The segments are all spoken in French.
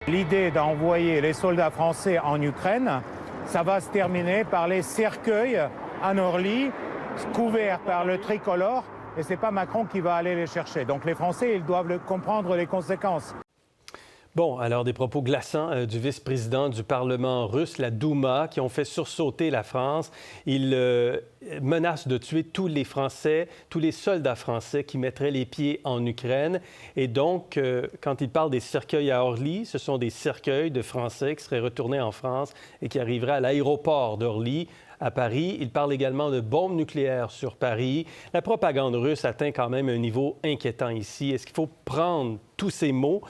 L'idée d'envoyer les soldats français en Ukraine, ça va se terminer par les cercueils à Orly, couverts par le tricolore, et ce n'est pas Macron qui va aller les chercher. Donc les Français, ils doivent comprendre les conséquences. Bon, alors des propos glaçants du vice-président du Parlement russe, la Douma, qui ont fait sursauter la France. Il menace de tuer tous les Français, tous les soldats français qui mettraient les pieds en Ukraine. Et donc, quand il parle des cercueils à Orly, ce sont des cercueils de Français qui seraient retournés en France et qui arriveraient à l'aéroport d'Orly, à Paris. Il parle également de bombes nucléaires sur Paris. La propagande russe atteint quand même un niveau inquiétant ici. Est-ce qu'il faut prendre tous ces mots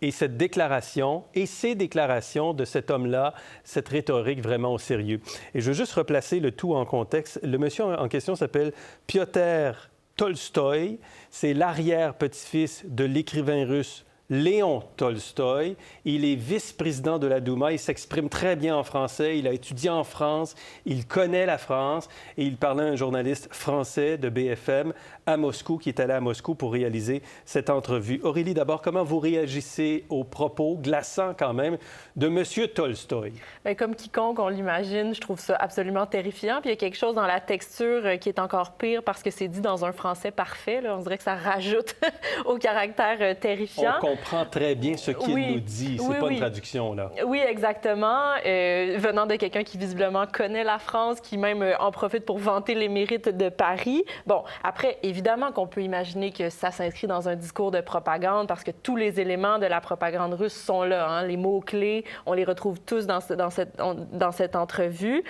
et cette déclaration et ces déclarations de cet homme-là, cette rhétorique vraiment au sérieux? Et je veux juste replacer le tout en contexte. Le monsieur en question s'appelle Piotr Tolstoï. C'est l'arrière-petit-fils de l'écrivain russe Léon Tolstoï. Il est vice-président de la Douma. Il s'exprime très bien en français. Il a étudié en France. Il connaît la France. Et il parlait à un journaliste français de BFM à Moscou, qui est allé à Moscou pour réaliser cette entrevue. Aurélie, d'abord, comment vous réagissez aux propos glaçants quand même de M. Tolstoï? Bien, comme quiconque, on l'imagine, je trouve ça absolument terrifiant. Puis il y a quelque chose dans la texture qui est encore pire parce que c'est dit dans un français parfait. Là. On dirait que ça rajoute au caractère terrifiant. On comprend très bien ce qu'il nous dit. C'est pas une traduction, là. Oui, exactement. Venant de quelqu'un qui visiblement connaît la France, qui même en profite pour vanter les mérites de Paris. Bon, après, évidemment qu'on peut imaginer que ça s'inscrit dans un discours de propagande parce que tous les éléments de la propagande russe sont là. Hein. Les mots-clés, on les retrouve tous dans cette entrevue.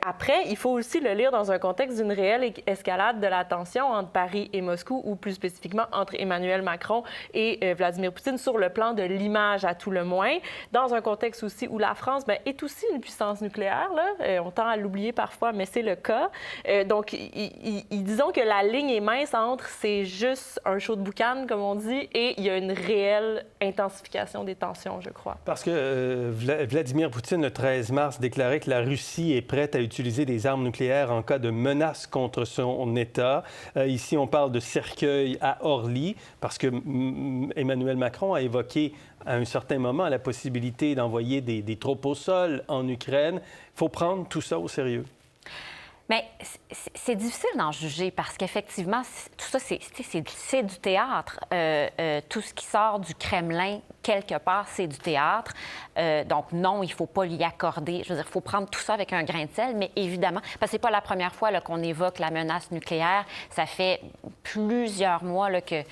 Après, il faut aussi le lire dans un contexte d'une réelle escalade de la tension entre Paris et Moscou, ou plus spécifiquement entre Emmanuel Macron et Vladimir Poutine, sur le plan de l'image à tout le moins, dans un contexte aussi où la France est aussi une puissance nucléaire. Là. On tend à l'oublier parfois, mais c'est le cas. Donc, disons que la ligne est mince entre c'est juste un show de boucan, comme on dit, et il y a une réelle intensification des tensions, je crois. Parce que Vladimir Poutine, le 13 mars, déclarait que la Russie est prête à utiliser des armes nucléaires en cas de menace contre son État. Ici, on parle de cercueil à Orly, parce que Emmanuel Macron a évoqué à un certain moment la possibilité d'envoyer des troupes au sol en Ukraine. Il faut prendre tout ça au sérieux. Bien, c'est difficile d'en juger parce qu'effectivement, tout ça, c'est du théâtre. Tout ce qui sort du Kremlin, quelque part, c'est du théâtre. Donc, non, il ne faut pas l'y accorder. Je veux dire, il faut prendre tout ça avec un grain de sel, mais évidemment, parce que ce n'est pas la première fois là, qu'on évoque la menace nucléaire. Ça fait plusieurs mois là, que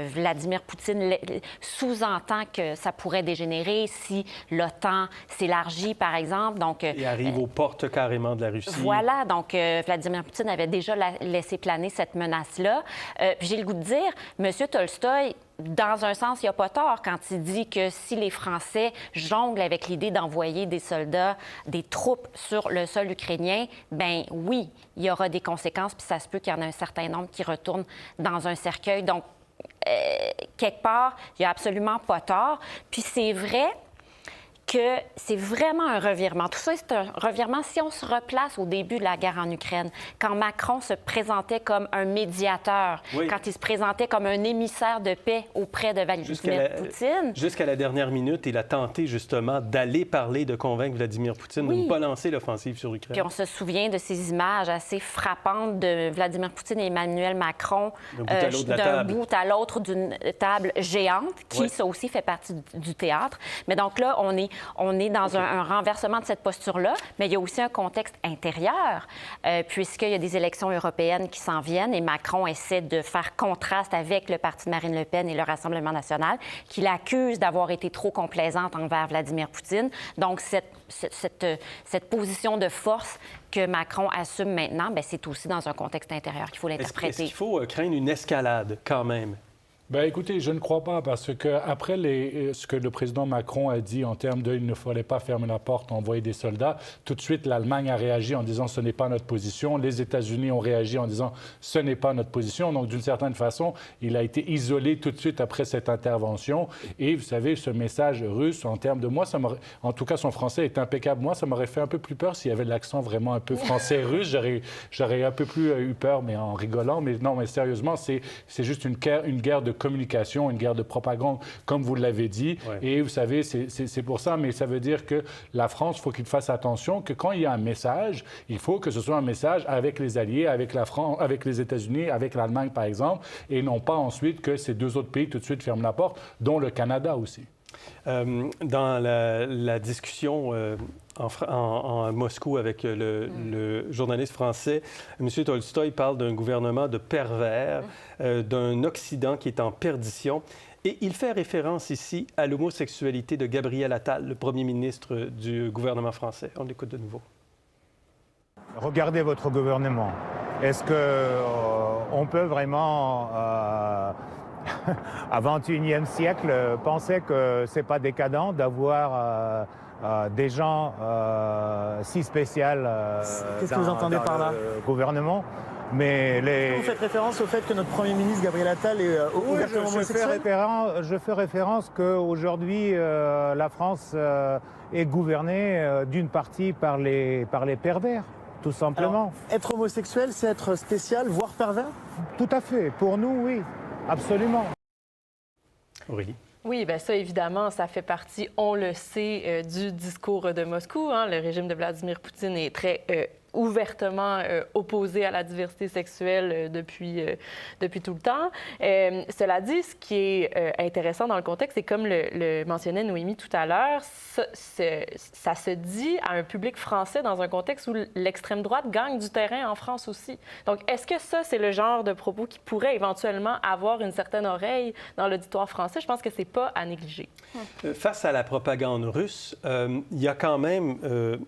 Vladimir Poutine sous-entend que ça pourrait dégénérer si l'OTAN s'élargit, par exemple. Donc, et arrive aux portes carrément de la Russie. Voilà, donc Vladimir Poutine avait déjà laissé planer cette menace-là. Puis j'ai le goût de dire, M. Tolstoï, dans un sens, il n'a pas tort quand il dit que si les Français jonglent avec l'idée d'envoyer des soldats, des troupes sur le sol ukrainien, bien oui, il y aura des conséquences, puis ça se peut qu'il y en ait un certain nombre qui retournent dans un cercueil. Donc, quelque part, il n'y a absolument pas tort. Puis c'est vrai que c'est vraiment un revirement. Tout ça, c'est un revirement. Si on se replace au début de la guerre en Ukraine, quand Macron se présentait comme un médiateur, quand il se présentait comme un émissaire de paix auprès de Vladimir Poutine... Jusqu'à la dernière minute, il a tenté justement d'aller parler, de convaincre Vladimir Poutine de ne pas lancer l'offensive sur l'Ukraine. Puis on se souvient de ces images assez frappantes de Vladimir Poutine et Emmanuel Macron d'un bout à l'autre d'une table géante, qui, ça aussi, fait partie du théâtre. Mais donc là, on est dans un renversement de cette posture-là, mais il y a aussi un contexte intérieur, puisqu'il y a des élections européennes qui s'en viennent et Macron essaie de faire contraste avec le parti de Marine Le Pen et le Rassemblement national, qui l'accuse d'avoir été trop complaisante envers Vladimir Poutine. Donc, cette position de force que Macron assume maintenant, bien, c'est aussi dans un contexte intérieur qu'il faut l'interpréter. Est-ce qu'il faut craindre une escalade quand même? Bien, écoutez, je ne crois pas, parce qu'après ce que le président Macron a dit en termes de « il ne fallait pas fermer la porte, envoyer des soldats », tout de suite, l'Allemagne a réagi en disant « ce n'est pas notre position ». Les États-Unis ont réagi en disant « ce n'est pas notre position ». Donc, d'une certaine façon, il a été isolé tout de suite après cette intervention. Et vous savez, ce message russe, en termes de moi, en tout cas, son français est impeccable. Moi, ça m'aurait fait un peu plus peur s'il y avait l'accent vraiment un peu français-russe. J'aurais un peu plus eu peur, mais en rigolant. Mais non, mais sérieusement, c'est juste une guerre de communication, une guerre de propagande, comme vous l'avez dit. Ouais. Et vous savez, c'est pour ça, mais ça veut dire que la France, il faut qu'il fasse attention que quand il y a un message, il faut que ce soit un message avec les alliés, avec la France, avec les États-Unis, avec l'Allemagne, par exemple, et non pas ensuite que ces deux autres pays tout de suite ferment la porte, dont le Canada aussi. Dans la discussion en Moscou avec le journaliste français, M. Tolstoï parle d'un gouvernement de pervers, d'un Occident qui est en perdition. Et il fait référence ici à l'homosexualité de Gabriel Attal, le premier ministre du gouvernement français. On l'écoute de nouveau. Regardez votre gouvernement. Est-ce qu'on peut vraiment, à XXIe siècle, penser que ce n'est pas décadent d'avoir des gens si spéciaux Qu'est-ce que vous entendez par là le gouvernement? Mais Vous faites référence au fait que notre Premier ministre, Gabriel Attal, est ouvertement homosexuel? Je fais référence qu'aujourd'hui, la France est gouvernée d'une partie par les pervers. Tout simplement. Alors, être homosexuel, c'est être spécial, voire pervers? Tout à fait. Pour nous, oui. Absolument. Oui. Oui, bien ça, évidemment, ça fait partie, on le sait, du discours de Moscou. Hein. Le régime de Vladimir Poutine est très ouvertement opposé à la diversité sexuelle depuis tout le temps. Cela dit, ce qui est intéressant dans le contexte, c'est comme le mentionnait Noémie tout à l'heure, ça se dit à un public français dans un contexte où l'extrême droite gagne du terrain en France aussi. Donc, est-ce que ça, c'est le genre de propos qui pourrait éventuellement avoir une certaine oreille dans l'auditoire français? Je pense que c'est pas à négliger. Face à la propagande russe, il y a quand même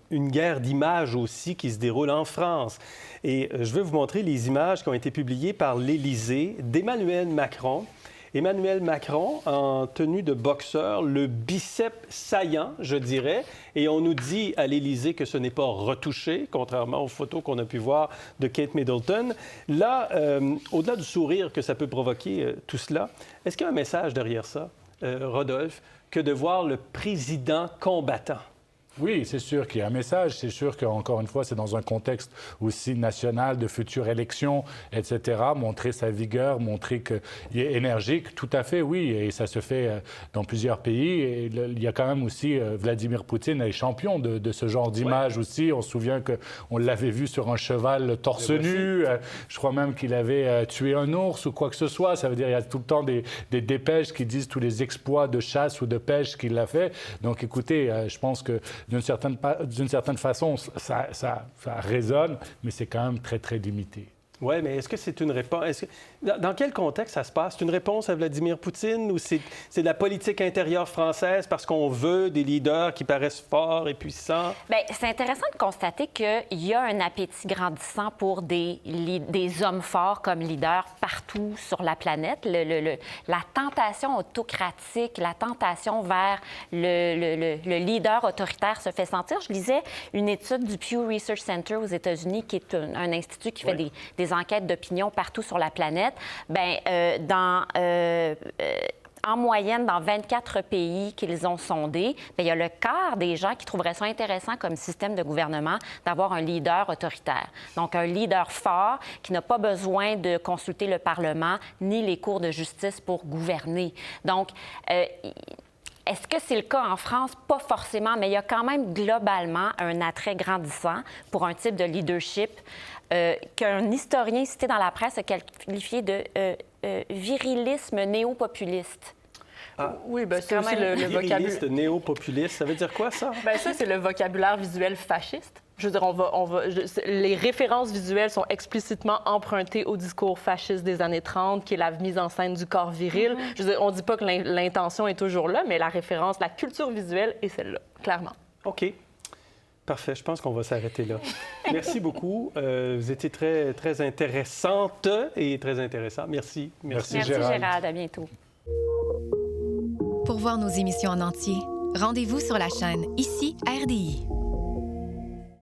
une guerre d'images aussi qui se déroule en France. Et je vais vous montrer les images qui ont été publiées par l'Élysée d'Emmanuel Macron. Emmanuel Macron en tenue de boxeur, le biceps saillant, je dirais. Et on nous dit à l'Élysée que ce n'est pas retouché, contrairement aux photos qu'on a pu voir de Kate Middleton. Là, au-delà du sourire que ça peut provoquer, tout cela, est-ce qu'il y a un message derrière ça, Rodolphe, que de voir le président combattant? Oui, c'est sûr qu'il y a un message. C'est sûr qu'encore une fois, c'est dans un contexte aussi national de futures élections, etc. Montrer sa vigueur, montrer qu'il est énergique, tout à fait, oui. Et ça se fait dans plusieurs pays. Et il y a quand même aussi Vladimir Poutine est champion de ce genre d'image aussi. On se souvient qu'on l'avait vu sur un cheval torse nu. Je crois même qu'il avait tué un ours ou quoi que ce soit. Ça veut dire qu'il y a tout le temps des dépêches qui disent tous les exploits de chasse ou de pêche qu'il a fait. Donc écoutez, je pense que d'une certaine façon, ça résonne, mais c'est quand même très, très limité. Oui, mais est-ce que c'est une réponse? Dans quel contexte ça se passe? C'est une réponse à Vladimir Poutine ou c'est de la politique intérieure française parce qu'on veut des leaders qui paraissent forts et puissants? Bien, c'est intéressant de constater qu'il y a un appétit grandissant pour des hommes forts comme leaders partout sur la planète. La tentation autocratique, la tentation vers le leader autoritaire se fait sentir. Je lisais une étude du Pew Research Center aux États-Unis, qui est un institut qui fait des enquêtes d'opinion partout sur la planète. Bien, en moyenne, dans 24 pays qu'ils ont sondés, bien, il y a le quart des gens qui trouveraient ça intéressant comme système de gouvernement d'avoir un leader autoritaire. Donc, un leader fort qui n'a pas besoin de consulter le Parlement ni les cours de justice pour gouverner. Donc, est-ce que c'est le cas en France? Pas forcément, mais il y a quand même globalement un attrait grandissant pour un type de leadership qu'un historien cité dans la presse a qualifié de virilisme néo-populiste. Ah, oui, bien c'est aussi le vocabulaire néo-populiste. Ça veut dire quoi, ça? Bien, ça, c'est le vocabulaire visuel fasciste. Je veux dire, les références visuelles sont explicitement empruntées au discours fasciste des années 30, qui est la mise en scène du corps viril. Je veux dire, on ne dit pas que l'intention est toujours là, mais la référence, la culture visuelle est celle-là, clairement. OK. Parfait. Je pense qu'on va s'arrêter là. Merci beaucoup. Vous étiez très, très intéressante et très intéressant. Merci. Merci Gérald. À bientôt. Pour voir nos émissions en entier, rendez-vous sur la chaîne Ici RDI.